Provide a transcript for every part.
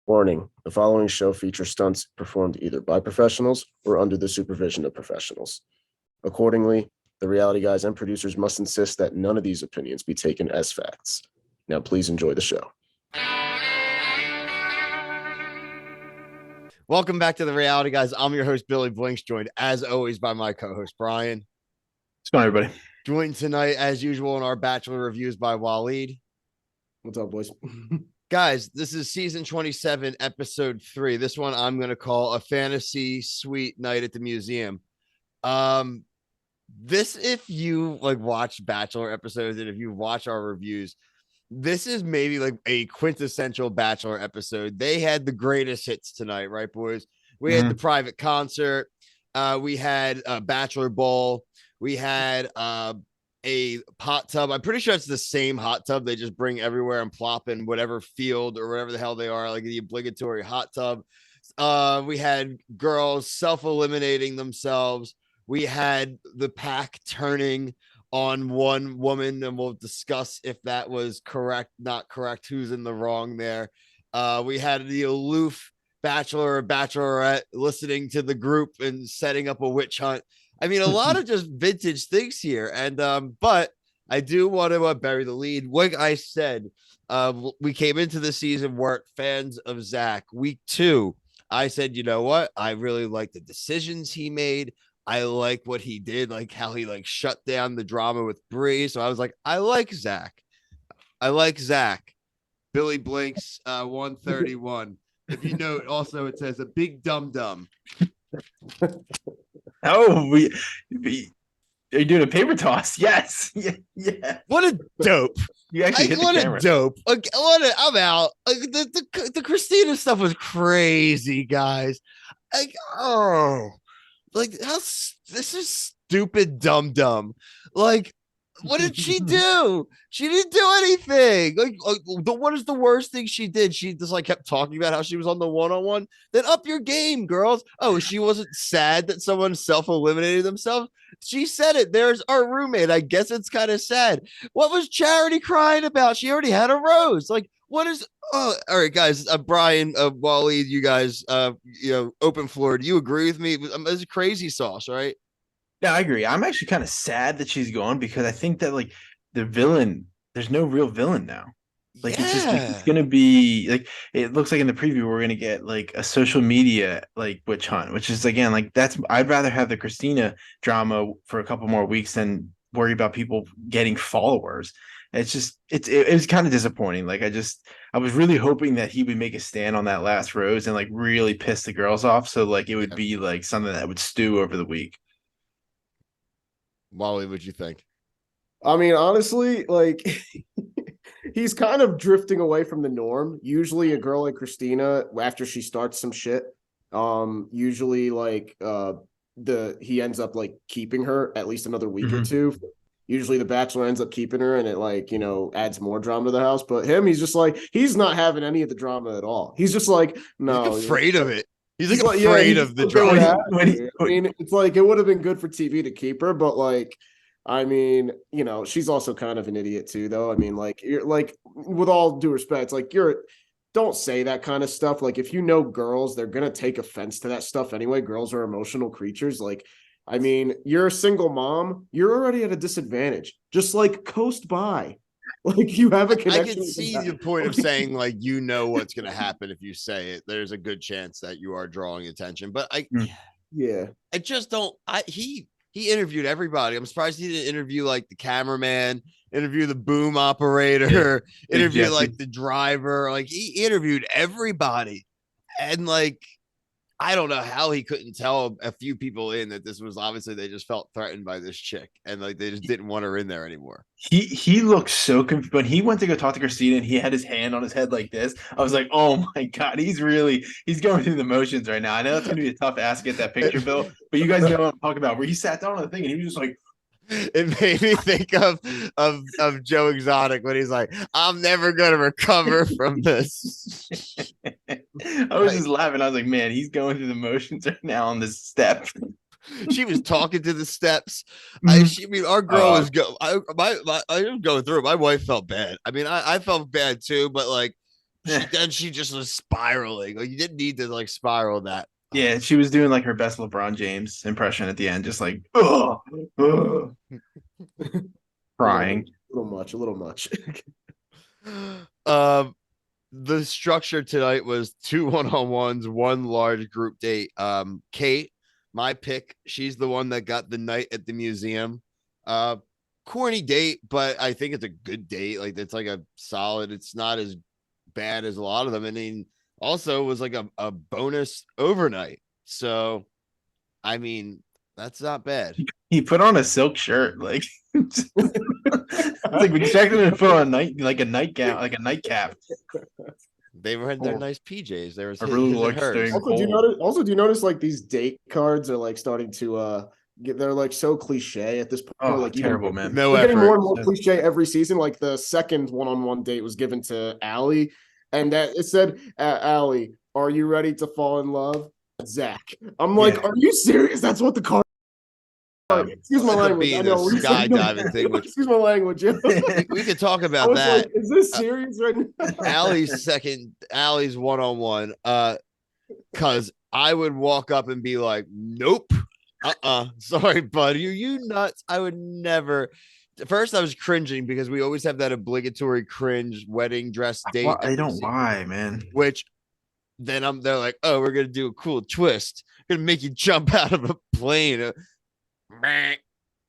Warning, the following show features stunts performed either by professionals or under the supervision of professionals. Accordingly, the reality guys and producers must insist that none of these opinions be taken as facts. Now, please enjoy the show. Welcome back to the Reality Guys. I'm your host, Billy Blinks, joined as always by my co-host, Brian. What's going on, everybody? Joined tonight, as usual, in our Bachelor reviews by Waleed. What's up, boys? Guys, this is season 27, episode 3. This one I'm going to call a fantasy suite night at the museum. This, if you watch Bachelor episodes and if you watch our reviews, this is maybe like a quintessential Bachelor episode. They had the greatest hits tonight, right, boys? We had the private concert. We had a Bachelor Bowl. We had a hot tub. I'm pretty sure it's the same hot tub they just bring everywhere and plop in whatever field or whatever the hell they are, like the obligatory hot tub. We had girls self-eliminating themselves. We had the pack turning on one woman, and we'll discuss if that was correct, not correct, who's in the wrong there. We had the aloof bachelor or bachelorette listening to the group and setting up a witch hunt. I mean, a lot of just vintage things here. And but I do want to bury the lead. Like I said, we came into the season, weren't fans of Zach. Week 2, I said, you know what? I really like the decisions he made. I like what he did, like how he shut down the drama with Bree. So I was like, I like Zach. Billy Blinks, 131. If you note, also it says a big dum dum. Oh, we are you doing a paper toss? Yes. Yeah. What a dope. You actually hit the camera. A dope. I'm out. The Christina stuff was crazy, guys. This is stupid dumb. What did she do? She didn't do anything. What is the worst thing she did? She just kept talking about how she was on the one-on-one. Then up your game, girls. Oh, she wasn't sad that someone self-eliminated themselves. She said it. There's our roommate. I guess it's kind of sad. What was Charity crying about? She already had a rose. What is? Oh, all right, guys. Brian, Wally, you guys, open floor. Do you agree with me? It's crazy sauce, right? Yeah, I agree. I'm actually kind of sad that she's gone because I think that the villain, there's no real villain now. It's gonna be it looks like in the preview we're gonna get a social media witch hunt, which is again that's I'd rather have the Christina drama for a couple more weeks than worry about people getting followers. It was kind of disappointing. I was really hoping that he would make a stand on that last rose and really piss the girls off, so it would be something that would stew over the week. Wally, what'd you think? I mean, honestly, he's kind of drifting away from the norm. Usually a girl like Christina, after she starts some shit, usually he ends up keeping her at least another week or two. Usually the bachelor ends up keeping her and it adds more drama to the house. But him, he's just he's not having any of the drama at all. He's just no. He's afraid of it. He's afraid of the drama. I mean, it's it would have been good for TV to keep her, but I mean, she's also kind of an idiot too, though. I mean, you're with all due respect, don't say that kind of stuff. If you know girls, they're gonna take offense to that stuff anyway. Girls are emotional creatures. I mean, you're a single mom, you're already at a disadvantage. Just coast by. You have a connection. I can see the point of saying what's going to happen if you say it. There's a good chance that you are drawing attention, but I just don't. He interviewed everybody. I'm surprised he didn't interview the cameraman, interview the boom operator, interview the driver. He interviewed everybody, and I don't know how he couldn't tell a few people in that this was obviously they just felt threatened by this chick and they just didn't want her in there anymore. He looked so confused when he went to go talk to Christina and he had his hand on his head like this. I was like, oh my God, he's going through the motions right now. I know it's gonna be a tough ask to get that picture, Bill, but you guys know what I'm talking about, where he sat down on the thing and he was just like, it made me think of Joe Exotic when he's like, I'm never gonna recover from this. I was just laughing. I was like, man, he's going through the motions right now on this step. She was talking to the steps. I mean, our girl was I was going through it. My wife felt bad. I mean, I felt bad too, but She just was spiraling. Like you didn't need to like spiral that. Yeah, she was doing like her best LeBron James impression at the end, just like crying. A little much. The structure tonight was 2 one-on-ones, 1 large group date. Kate, my pick, she's the one that got the night at the museum. Corny date, but I think it's a good date. Like it's like a solid, it's not as bad as a lot of them. And then also was like a bonus overnight. So I mean, that's not bad. He put on a silk shirt, like it's like we expected him to put on a nightgown, like a nightcap. They were in their nice PJs. There was I really like hers. staying Also, do you notice like these date cards are like starting to they're like so cliche at this point. Oh, like terrible, man. No they're getting effort. more and more cliche every season. Like the second one-on-one date was given to Allie, and that it said, Allie, are you ready to fall in love? Zach. I'm like, are you serious? That's what the card. Excuse my language. I know. Skydiving thing. Which, excuse my language. we could talk about that. Like, is this serious right now? Allie's one-on-one. Because I would walk up and be like, nope. Sorry, buddy. Are you nuts? I would never. First, I was cringing because we always have that obligatory cringe wedding dress date. I don't why, man. Which then they're like, oh, we're gonna do a cool twist. We're gonna make you jump out of a plane.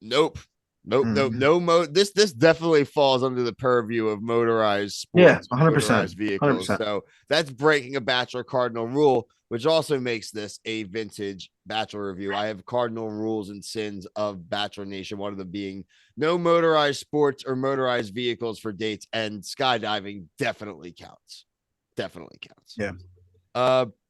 Nope. This definitely falls under the purview of motorized sports. 100% vehicles. 100%. So that's breaking a Bachelor Cardinal rule, which also makes this a vintage Bachelor review. I have cardinal rules and sins of Bachelor Nation, one of them being no motorized sports or motorized vehicles for dates, and skydiving definitely counts. Yeah.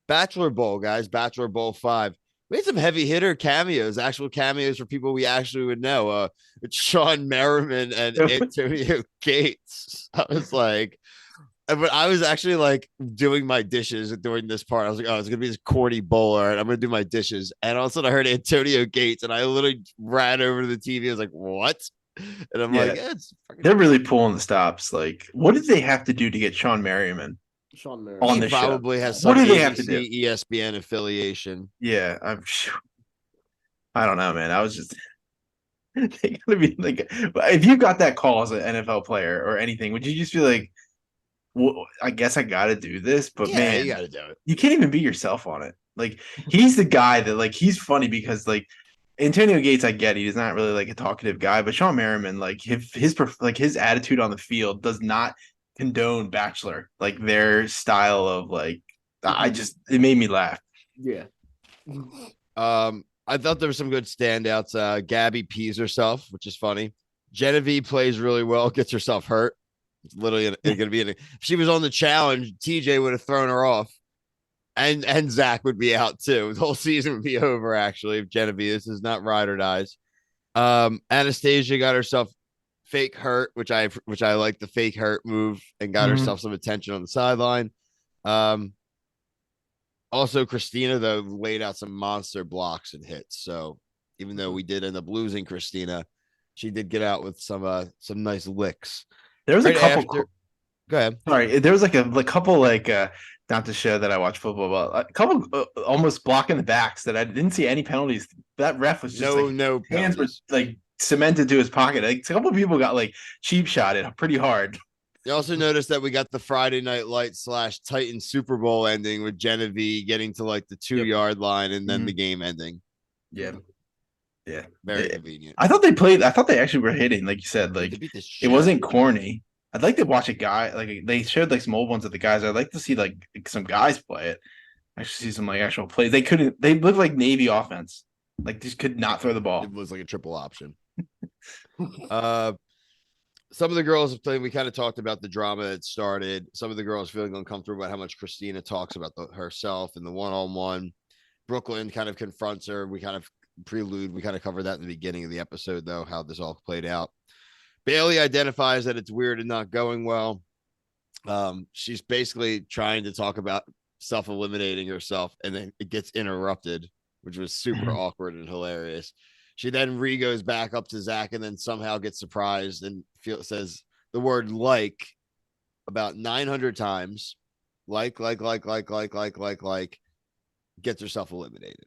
Bachelor Bowl, guys. Bachelor Bowl 5. We had some heavy hitter cameos, actual cameos for people we actually would know. It's Sean Merriman and Antonio Gates. I was like, but I was actually like doing my dishes during this part. I was like, oh, it's gonna be this corny bowler, and I'm gonna do my dishes. And all of a sudden I heard Antonio Gates, and I literally ran over to the TV. I was like, what? And I'm like, they're really pulling the stops. Like, what did they have to do to get Sean Merriman? Sean Merriman on the probably show? Has some what do they ABC, have to do? ESPN affiliation. Yeah, I don't know, man. I was just they gotta be like, if you got that call as an NFL player or anything, would you just be like, well, I guess I gotta do this? But man, you gotta do it. You can't even be yourself on it. Like, he's the guy that like he's funny because like Antonio Gates, I get he's not really like a talkative guy, but Sean Merriman, like his attitude on the field does not condone Bachelor, like their style of like it made me laugh. Yeah. I thought there were some good standouts. Gabby pees herself, which is funny. Genevieve plays really well, gets herself hurt. It's literally gonna be if she was on the challenge, TJ would have thrown her off. And Zach would be out too. The whole season would be over, actually, if Genevieve. This is not ride or dies. Anastasia got herself fake hurt, which I like the fake hurt move, and got herself some attention on the sideline. Also Christina though laid out some monster blocks and hits. So even though we did end up losing Christina, she did get out with some nice licks. There was a couple. Go ahead. Sorry, there was like a couple like not to show that I watch football, but a couple almost blocking the backs that I didn't see any penalties. That ref was just no hands were like cemented to his pocket. Like a couple of people got like cheap shotted pretty hard. You also noticed that we got the Friday Night Lights / Titan Super Bowl ending with Genevieve getting to like the 2-yard line and then the game ending. Yeah. Very convenient. I thought they actually were hitting, like you said, like it wasn't corny. I'd like to watch a guy, like they showed like some old ones of the guys. I'd like to see like some guys play it. Actually see some like actual plays. They looked like Navy offense. Like just could not throw the ball. It was like a triple option. Some of the girls have played. We kind of talked about the drama that started. Some of the girls feeling uncomfortable about how much Christina talks about herself and the one-on-one. Brooklyn kind of confronts her. We kind of prelude. We kind of covered that in the beginning of the episode, though, how this all played out. Bailey identifies that it's weird and not going well. She's basically trying to talk about self-eliminating herself, and then it gets interrupted, which was super awkward and hilarious. She then goes back up to Zach and then somehow gets surprised and says the word like about 900 times. gets herself eliminated.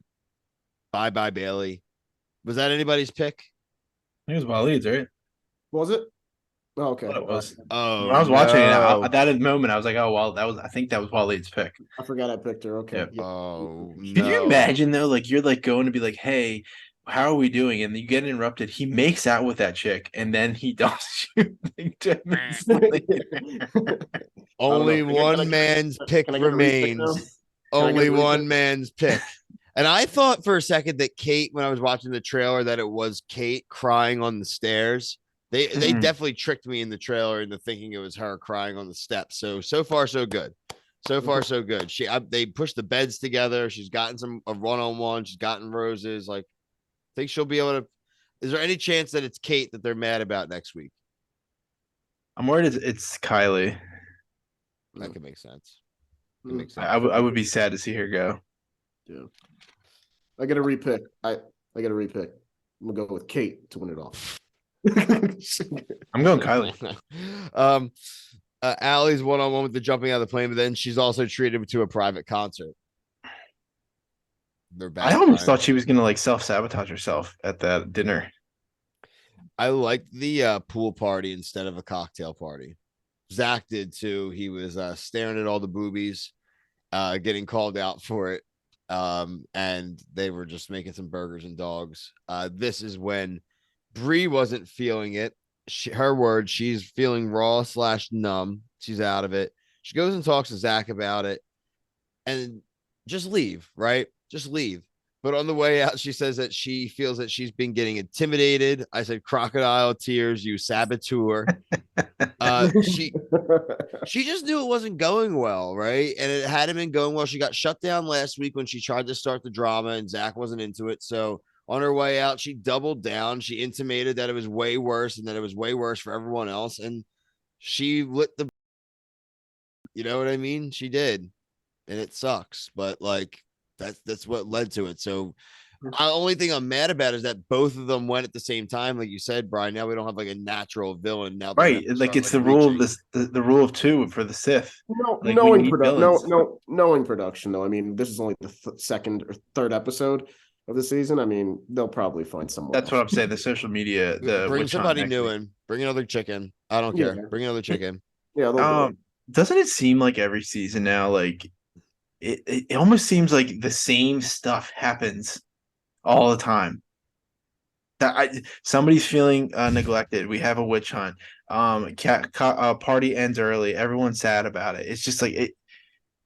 Bye, Bailey. Was that anybody's pick? I think it was Waleed's, right? Was it? Oh, okay. What it was. Oh, When I was watching it, no. that moment, I was like, oh, well, I think that was Waleed's pick. I forgot I picked her. Okay. Yep. Yeah. Oh, Could you no. imagine though, like you're like going to be like, hey, how are we doing? And you get interrupted. He makes out with that chick, and then he does shoot like 10 minutes later. Only one man's pick Can I get a repick now? remains. Can I get Only a one repick? man's pick. And I thought for a second that Kate, when I was watching the trailer, that it was Kate crying on the stairs. They Mhm. definitely tricked me in the trailer into thinking it was her crying on the steps. So far so good. So far so good. They pushed the beds together. She's gotten a one-on-one. She's gotten roses. Like, I think she'll be able to. Is there any chance that it's Kate that they're mad about next week? I'm worried it's Kylie. That could make sense. I would be sad to see her go. Yeah. I get a repick. I get a repick. I'm gonna go with Kate to win it off. I'm going Kylie. Allie's one-on-one with the jumping out of the plane, but then she's also treated to a private concert. They're back. I almost thought she was gonna like self-sabotage herself at that dinner. I liked the pool party instead of a cocktail party. Zach did too. He was staring at all the boobies, getting called out for it. And they were just making some burgers and dogs. This is when Bree wasn't feeling it. Her word, she's feeling raw/numb. She's out of it. She goes and talks to Zach about it and just leave, right? Just leave. But on the way out, she says that she feels that she's been getting intimidated. I said, crocodile tears, you saboteur. She just knew it wasn't going well, right? And it hadn't been going well. She got shut down last week when she tried to start the drama and Zach wasn't into it. So on her way out, she doubled down. She intimated that it was way worse and that it was way worse for everyone else. And she lit the, you know what I mean? She did. And it sucks, but like that's what led to it. So the only thing I'm mad about is that both of them went at the same time, like you said, Brian. Now we don't have like a natural villain. Now, Right, like it's the rule of this, the rule of two for the Sith. No, Like, knowing production though. I mean, this is only the second or third episode of the season. I mean, they'll probably find someone. That's what I'm saying. The social media, bring somebody new in. Bring another chicken. I don't care. Bring another chicken. Yeah. Doesn't it seem like every season now, like it almost seems like the same stuff happens all the time. That somebody's feeling neglected. We have a witch hunt. Party ends early. Everyone's sad about it. It's just like it.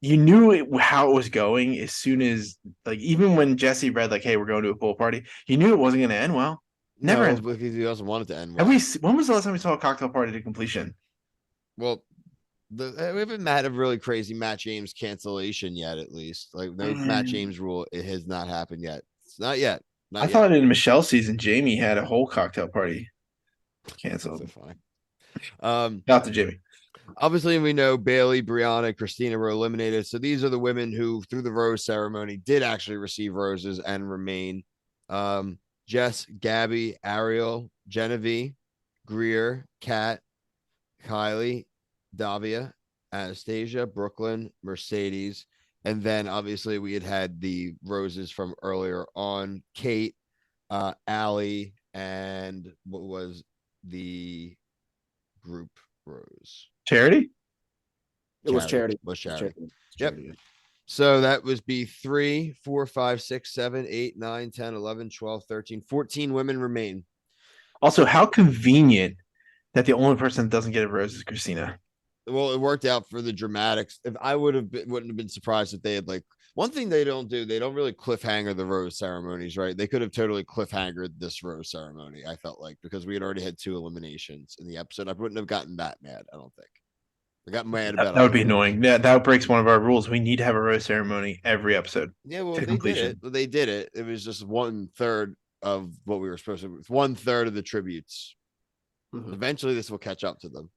You knew how it was going as soon as, like, even when Jesse read like, "Hey, we're going to a pool party," you knew it wasn't going to end well. Never. No, because he doesn't want it to end well. When was the last time we saw a cocktail party to completion? Well, we haven't had a really crazy Matt James cancellation yet. At least, like, no Matt James rule, it has not happened yet. It's not yet. I thought in Michelle's season, Jamie had a whole cocktail party canceled. So fine. Not to Jamie. Obviously, we know Bailey, Brianna, Christina were eliminated. So these are the women who, through the rose ceremony, did actually receive roses and remain. Jess, Gabby, Ariel, Genevieve, Greer, Kat, Kylie, Davia, Anastasia, Brooklyn, Mercedes. And then obviously we had the roses from earlier on, Kate, Allie, and what was the group rose? Charity? It was Charity. Yep. So that was B3, 4, 5, 6, 7, 8, 9, 10, 11, 12, 13, 14 women remain. Also, how convenient that the only person that doesn't get a rose is Christina. Well, it worked out for the dramatics. If I wouldn't have been surprised if they had, like, one thing they don't do, they don't really cliffhanger the rose ceremonies, right? They could have totally cliffhangered this rose ceremony, I felt like, because we had already had 2 eliminations in the episode. I wouldn't have gotten that mad, I don't think. I got mad about that would be annoying. That breaks one of our rules. We need to have a rose ceremony every episode. Yeah, well, they did it. It was just 1/3 of what we were supposed to. 1/3 of the tributes. Mm-hmm. Eventually, this will catch up to them.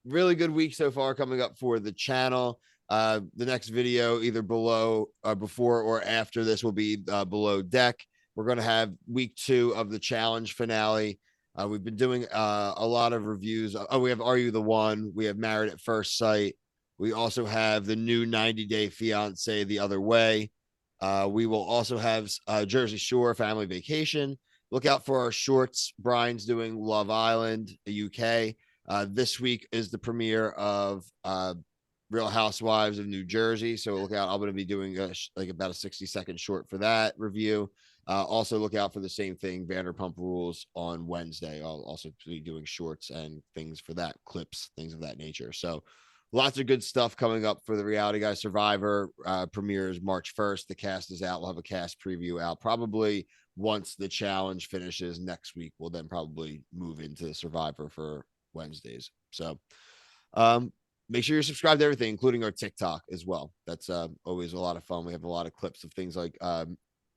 Really good week so far coming up for the channel. The next video, either below, before or after this, will be below deck. We're going to have week 2 of the challenge finale. We've been doing a lot of reviews. Oh, we have Are You the One? We have Married at First Sight. We also have the new 90 Day Fiance The Other Way. We will also have Jersey Shore Family Vacation. Look out for our shorts. Brian's doing Love Island, UK. This week is the premiere of Real Housewives of New Jersey. So look out. I'm going to be doing like about a 60-second short for that review. Also look out for the same thing, Vanderpump Rules, on Wednesday. I'll also be doing shorts and things for that, clips, things of that nature. So lots of good stuff coming up for the Reality Guys Survivor. Premieres March 1st. The cast is out. We'll have a cast preview out probably once the challenge finishes next week. We'll then probably move into Survivor for Wednesdays. So make sure you're subscribed to everything, including our TikTok as well. That's always a lot of fun. We have a lot of clips of things like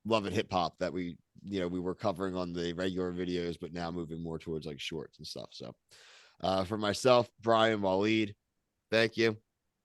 Love and Hip Hop that we were covering on the regular videos, but now moving more towards like shorts and stuff. So for myself, Brian, Waleed, thank you.